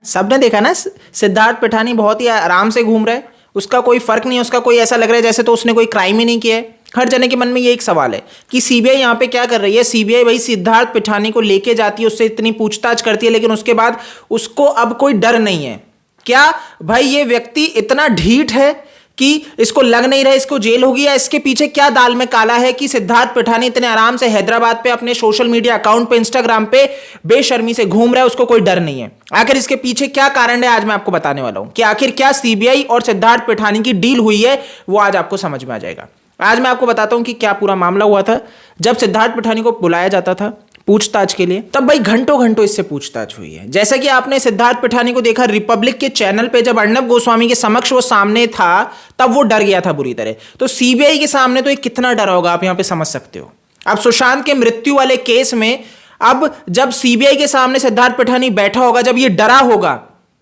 सबने देखा ना, सिद्धार्थ पिठानी बहुत ही आराम से घूम रहा है, उसका कोई फर्क नहीं है, उसका कोई ऐसा लग रहा है जैसे तो उसने कोई क्राइम ही नहीं किया है। हर जने के मन में ये एक सवाल है कि सीबीआई यहाँ पे क्या कर रही है। सीबीआई भाई सिद्धार्थ पिठानी को लेके जाती है, उससे इतनी पूछताछ करती है, लेकिन उसके बाद उसको अब कोई डर नहीं है। क्या भाई ये व्यक्ति इतना ढीठ है कि इसको लग नहीं रहा इसको जेल होगी, या इसके पीछे क्या दाल में काला है कि सिद्धार्थ पिठानी इतने आराम से हैदराबाद पे अपने सोशल मीडिया अकाउंट पे, इंस्टाग्राम पे बेशर्मी से घूम रहा है, उसको कोई डर नहीं है। आखिर इसके पीछे क्या कारण है, आज मैं आपको बताने वाला हूं कि आखिर क्या सीबीआई और सिद्धार्थ पिठानी की डील हुई है, वो आज आपको समझ में आ जाएगा। आज मैं आपको बताता हूं कि क्या पूरा मामला हुआ था। जब सिद्धार्थ पिठानी को बुलाया जाता था पूछताछ के लिए, तब भाई घंटों घंटों इससे पूछताछ हुई है। जैसा कि आपने सिद्धार्थ पिठानी को देखा रिपब्लिक के चैनल पे, जब अर्नब गोस्वामी के समक्ष वो सामने था तब वो डर गया था बुरी तरह। तो सीबीआई के सामने तो ये कितना डरा होगा, आप यहां पे समझ सकते हो। अब सुशांत के मृत्यु वाले केस में अब जब सीबीआई के सामने सिद्धार्थ पिठानी बैठा होगा, जब ये डरा होगा,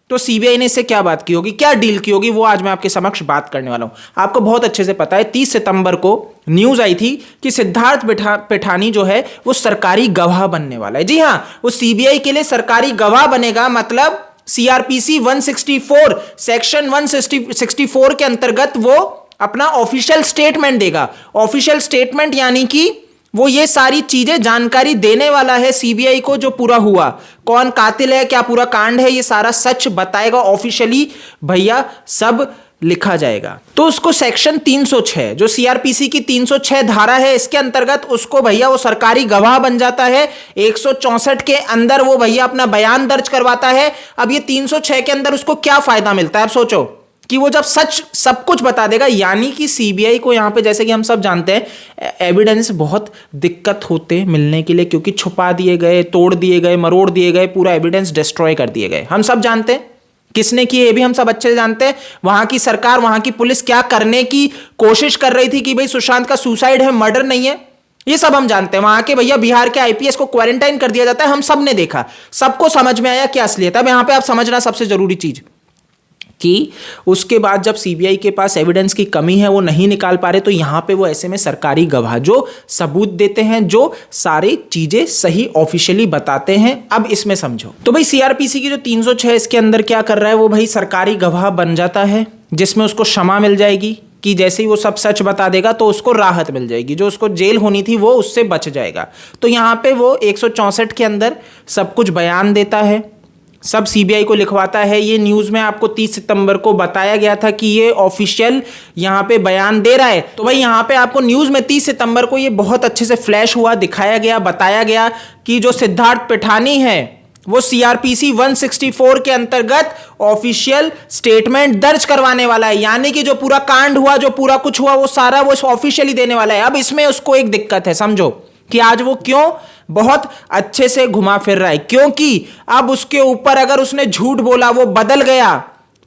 तो सीबीआई ने इससे क्या बात की होगी, क्या डील की होगी, वो आज मैं आपके समक्ष बात करने वाला हूं। आपको बहुत अच्छे से पता है 30 सितंबर को न्यूज आई थी कि सिद्धार्थ पिठानी जो है वो सरकारी गवाह बनने वाला है। जी हां, वो सीबीआई के लिए सरकारी गवाह बनेगा, मतलब सीआरपीसी 164 सेक्शन 164 के अंतर्गत वो अपना ऑफिशियल स्टेटमेंट देगा। ऑफिशियल स्टेटमेंट यानी कि वो ये सारी चीजें जानकारी देने वाला है सीबीआई को, जो पूरा हुआ, कौन कातिल है, क्या पूरा कांड है, ये सारा सच बताएगा ऑफिशियली। भैया सब लिखा जाएगा। तो उसको सेक्शन 306 जो सीआरपीसी की 306 धारा है, इसके अंतर्गत उसको भैया वो सरकारी गवाह बन जाता है। 164 के अंदर वो भैया अपना बयान दर्ज करवाता है। अब ये 306 के अंदर उसको क्या फायदा मिलता है, अब सोचो कि वो जब सच सब कुछ बता देगा, यानी कि सीबीआई को यहां पे, जैसे कि हम सब जानते हैं, एविडेंस बहुत दिक्कत होते मिलने के लिए, क्योंकि छुपा दिए गए, तोड़ दिए गए, मरोड़ दिए गए, पूरा एविडेंस डिस्ट्रॉय कर दिए गए। हम सब जानते हैं किसने किए, ये भी हम सब अच्छे से जानते हैं। वहां की सरकार, वहां की पुलिस क्या करने की कोशिश कर रही थी कि भाई सुशांत का सुसाइड है, मर्डर नहीं है, ये सब हम जानते हैं। वहां के भैया बिहार के आईपीएस को क्वारंटाइन कर दिया जाता है, हम सब ने देखा, सबको समझ में आया क्या असलियत। अब यहां पे आप समझना सबसे जरूरी चीज कि उसके बाद जब सीबीआई के पास एविडेंस की कमी है, वो नहीं निकाल पा रहे, तो यहां पे वो ऐसे में सरकारी गवाह जो सबूत देते हैं, जो सारी चीजें सही ऑफिशियली बताते हैं। अब इसमें समझो, तो भाई सीआरपीसी की जो 306 इसके अंदर क्या कर रहा है, वो भाई सरकारी गवाह बन जाता है, जिसमें उसको क्षमा मिल जाएगी कि जैसे ही वो सब सच बता देगा तो उसको राहत मिल जाएगी, जो उसको जेल होनी थी वो उससे बच जाएगा। तो यहां पे वो 164 के अंदर सब कुछ बयान देता है, सब सीबीआई को लिखवाता है। ये न्यूज़ में आपको 30 सितंबर को बताया गया था कि ये ऑफिशियल यहाँ पे बयान दे रहा है। तो भाई यहाँ पे आपको न्यूज़ में 30 सितंबर को ये बहुत अच्छे से फ्लैश हुआ, दिखाया गया, बताया गया कि जो सिद्धार्थ पिठानी है वो सीआरपीसी 164 के अंतर्गत ऑफिशियल स्टेटमेंट दर्ज करवाने वाला है, यानी कि जो पूरा कांड हुआ, जो पूरा कुछ हुआ, वो सारा वो ऑफिशियली देने वाला है। अब इसमें उसको एक दिक्कत है, समझो कि आज वो क्यों बहुत अच्छे से घुमा फिर रहा है, क्योंकि अब उसके ऊपर अगर उसने झूठ बोला, वो बदल गया,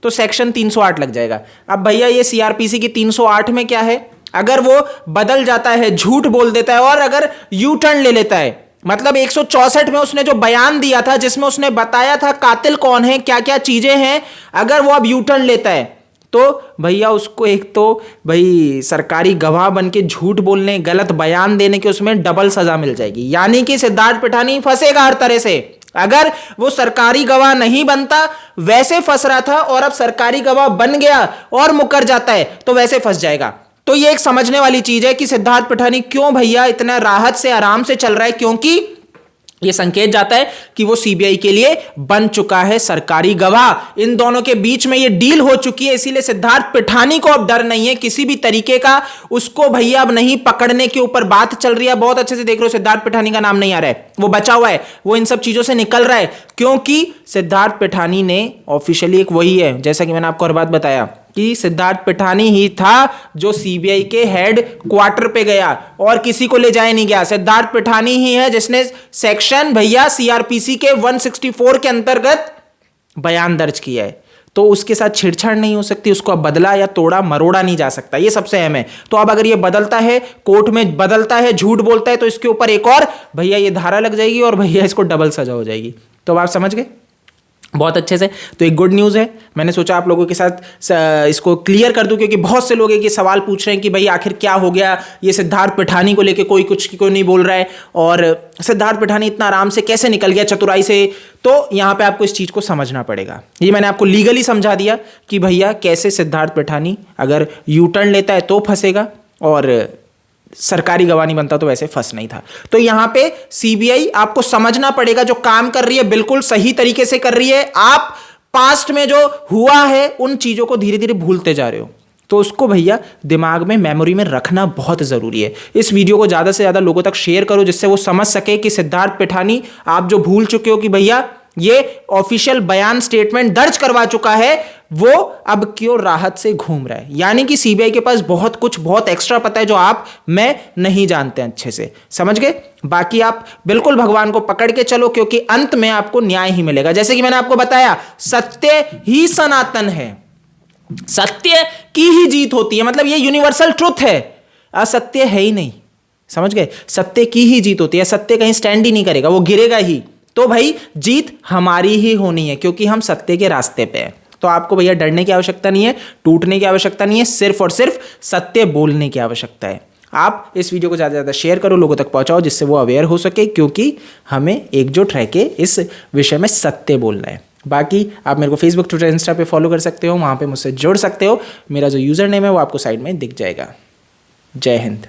तो सेक्शन 308 लग जाएगा। अब भैया ये सीआरपीसी की 308 में क्या है, अगर वो बदल जाता है, झूठ बोल देता है और अगर यू टर्न ले लेता है, मतलब 164 में उसने जो बयान दिया था जिसमें उसने बताया था कातिल कौन है, क्या क्या चीजें हैं, अगर वो अब यू टर्न लेता है, तो भैया उसको एक तो भाई सरकारी गवाह बन के झूठ बोलने, गलत बयान देने के उसमें डबल सजा मिल जाएगी, यानी कि सिद्धार्थ पिठानी फंसेगा हर तरह से। अगर वो सरकारी गवाह नहीं बनता, वैसे फंस रहा था, और अब सरकारी गवाह बन गया और मुकर जाता है तो वैसे फंस जाएगा। तो ये एक समझने वाली चीज है कि सिद्धार्थ पिठानी क्यों भैया इतना राहत से आराम से चल रहा है, क्योंकि यह संकेत जाता है कि वो सीबीआई के लिए बन चुका है सरकारी गवाह। इन दोनों के बीच में ये डील हो चुकी है, इसीलिए सिद्धार्थ पिठानी को अब डर नहीं है किसी भी तरीके का, उसको भैया अब नहीं पकड़ने के ऊपर बात चल रही है। बहुत अच्छे से देख रहे हो, सिद्धार्थ पिठानी का नाम नहीं आ रहा है, वो बचा हुआ है, वो इन सब चीजों से निकल रहा है, क्योंकि सिद्धार्थ पिठानी ने ऑफिशियली एक वही है, जैसा कि मैंने आपको हर बात बताया कि सिद्धार्थ पिठानी ही था जो सीबीआई के हेड क्वार्टर पे गया और किसी को ले जाए नहीं गया। सिद्धार्थ पिठानी ही है जिसने सेक्शन भैया सीआरपीसी के 164 के अंतर्गत बयान दर्ज किया है, तो उसके साथ छेड़छाड़ नहीं हो सकती, उसको अब बदला या तोड़ा मरोड़ा नहीं जा सकता, ये सबसे अहम है। तो अब अगर ये बदलता है, कोर्ट में बदलता है, झूठ बोलता है, तो इसके ऊपर एक और भैया ये धारा लग जाएगी और भैया इसको डबल सजा हो जाएगी। तो आप समझ गए। बहुत अच्छे से। तो एक गुड न्यूज़ है, मैंने सोचा आप लोगों के साथ इसको क्लियर कर दूं, क्योंकि बहुत से लोग ये सवाल पूछ रहे हैं कि भाई आखिर क्या हो गया, ये सिद्धार्थ पिठानी को लेके कोई नहीं बोल रहा है, और सिद्धार्थ पिठानी इतना आराम से कैसे निकल गया चतुराई से। तो यहाँ पे आपको इस चीज़ को समझना पड़ेगा। ये मैंने आपको लीगली समझा दिया कि भैया कैसे सिद्धार्थ पिठानी अगर यू टर्न लेता है तो फंसेगा, और सरकारी गवाह नहीं बनता तो वैसे फंस नहीं था। तो यहां पे सीबीआई आपको समझना पड़ेगा, जो काम कर रही है बिल्कुल सही तरीके से कर रही है। आप पास्ट में जो हुआ है उन चीजों को धीरे धीरे भूलते जा रहे हो, तो उसको भैया दिमाग में, मेमोरी में रखना बहुत जरूरी है। इस वीडियो को ज्यादा से ज्यादा लोगों तक शेयर करो, जिससे वो समझ सके कि सिद्धार्थ पिठानी आप जो भूल चुके हो कि भैया ये ऑफिशियल बयान स्टेटमेंट दर्ज करवा चुका है, वो अब क्यों राहत से घूम रहा है। यानी कि सीबीआई के पास बहुत एक्स्ट्रा पता है जो आप मैं नहीं जानते अच्छे से, समझ गए। बाकी आप बिल्कुल भगवान को पकड़ के चलो, क्योंकि अंत में आपको न्याय ही मिलेगा। जैसे कि मैंने आपको बताया, सत्य ही सनातन है, सत्य की ही जीत होती है, मतलब ये यूनिवर्सल ट्रुथ है, असत्य है ही नहीं, समझ गए। सत्य की ही जीत होती है, सत्य कहीं स्टैंड ही नहीं करेगा, वो गिरेगा ही। तो भाई जीत हमारी ही होनी है, क्योंकि हम सत्य के रास्ते पे हैं। तो आपको भैया डरने की आवश्यकता नहीं है, टूटने की आवश्यकता नहीं है, सिर्फ और सिर्फ सत्य बोलने की आवश्यकता है। आप इस वीडियो को ज़्यादा से ज़्यादा शेयर करो, लोगों तक पहुंचाओ, जिससे वो अवेयर हो सके, क्योंकि हमें एकजुट रह के इस विषय में सत्य बोलना है। बाकी आप मेरे को फेसबुक, ट्विटर, इंस्टा पे फॉलो कर सकते हो, वहाँ पे मुझसे जुड़ सकते हो। मेरा जो यूज़र नेम है वो आपको साइड में दिख जाएगा। जय हिंद।